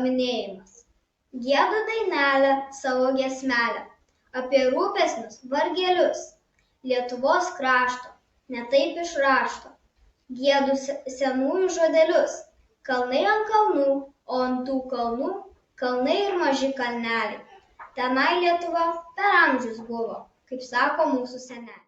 paminėjimas. Giedu dainelę savo giesmelę apie rūpesnius vargelius, Lietuvos krašto, ne taip iš rašto. Giedu senųjų žodelius, kalnai ant kalnų, o ant tų kalnų kalnai ir maži kalneliai. Tenai Lietuva per amžius buvo, kaip sako mūsų seneliai.